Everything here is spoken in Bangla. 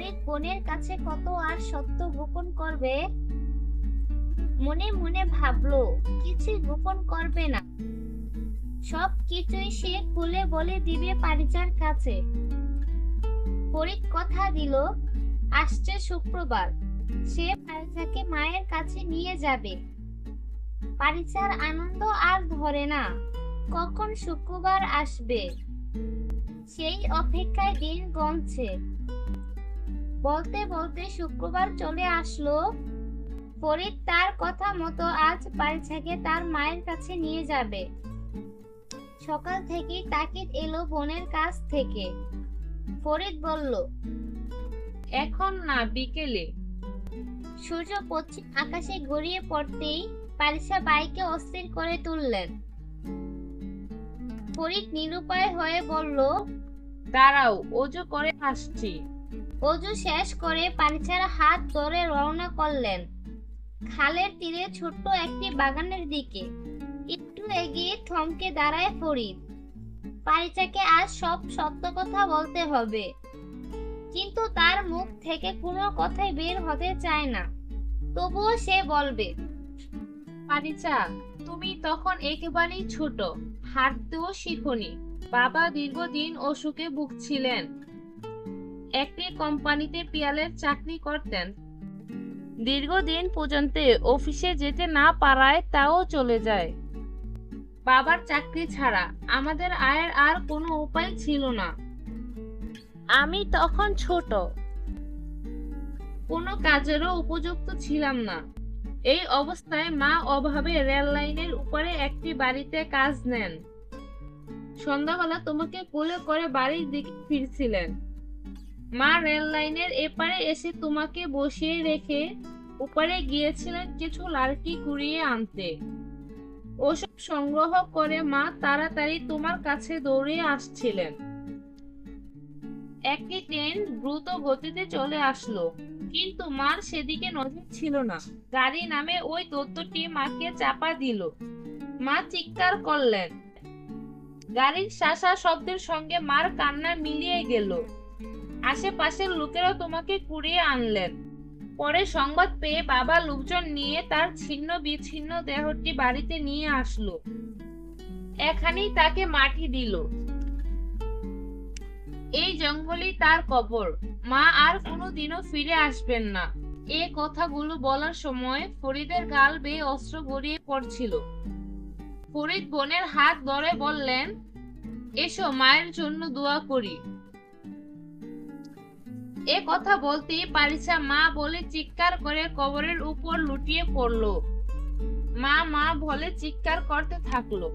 ফরিদ বোনের কাছে কত আর সত্য গোপন করবে। মনে মনে ভাবলো কিছুই গোপন করবে না, সব কিছুই সে খুলে বলে দিবে পারিজার কাছে। ফরিদ কথা দিল আসছে শুক্রবার সে পারিজাকে মায়ের কাছে নিয়ে যাবে। পারিজার আনন্দ আর ধরে না, কখন শুক্রবার আসবে সেই অপেক্ষায় দিন গণছে। বলতে বলতে শুক্রবার চলে আসলো। ফরিদ তার কথা মতো আজ পারিজাকে তার মায়ের কাছে নিয়ে যাবে। সকাল থেকেই তাকিদ এলো বোনের কাছ থেকে। ফরিদ বলল, এখন না, বিকেলে। সূর্য পশ্চিম আকাশে গড়িয়ে পড়তেই পারিজা বাইকে অস্থির করে তুললেন। ফরিদ নিরুপায় হয়ে বলল, দাঁড়াও, অজু করে আসছি। অজু শেষ করে পারিজার হাত ধরে রওনা করলেন খালের তীরে ছোট্ট একটি বাগানের দিকে। একটু এগিয়ে থমকে দাঁড়ায় ফরিদ। পারিজাকে আজ সব সত্য কথা বলতে হবে, কিন্তু তার মুখ থেকে কোনো কথাই বের হতে চায় না। তবুও সে বলবে, পারিজা, তুমি তখন একেবারেই ছোট, হাঁটতেও শিখোনি। বাবা দীর্ঘদিন অসুখে ভুগছিলেন। একটি কোম্পানিতে পিয়ালের চাকরি করতেন। দীর্ঘদিন পর্যন্ত অফিসে যেতে না পারায় তাও চলে যায়। বাবার চাকরি ছাড়া আমাদের আয়ের আর কোনো উপায় ছিল না। আমি তখন ছোট, কোনো কাজেরও উপযুক্ত ছিলাম না। এই অবস্থায় মা অভাবে রেল লাইনের উপরে একটি বাড়িতে কাজ নেন। সন্ধ্যাবেলা তোমাকে কোলে করে বাড়ির দিকে ফিরছিলেন। মা রেল লাইনের এপারে এসে তোমাকে বসিয়ে রেখে উপরে গিয়েছিলেন কিছু লার্কি কুড়িয়ে আনতে। ওসব সংগ্রহ করে মা তাড়াতাড়ি তোমার কাছে দৌড়ে আসছিলেন। একটি ট্রেন দ্রুত গতিতে চলে আসলো, কিন্তু মার সেদিকে নজর ছিল না। গাড়ি নামে ওই দৈত্যটি মাকে চাপা দিল। মা চিৎকার করলেন। গাড়ির শাঁসা শব্দের সঙ্গে মার কান্না মিলিয়ে গেল। আশেপাশের লোকেরা তোমাকে কুড়িয়ে আনলেন। পরে সংবাদ পেয়ে বাবা লোকজন নিয়ে তার ছিন্ন বিচ্ছিন্ন দেহটি বাড়িতে নিয়ে আসলো। এখানেই তাকে মাটি দিল। এই জঙ্গলেই তার কবর। মা আর কোনোদিনও ফিরে আসবেন না। এ কথাগুলো বলার সময় ফরিদের গাল বেয়ে অস্ত্র গড়িয়ে পড়ছিল। ফরিদ বোনের হাত ধরে বললেন, এসো মায়ের জন্য দোয়া করি। এ কথা বলতেই পারিজা মা বলে চিৎকার করে কবরের উপর লুটিয়ে পড়ল। মা মা বলে চিৎকার করতে থাকলো।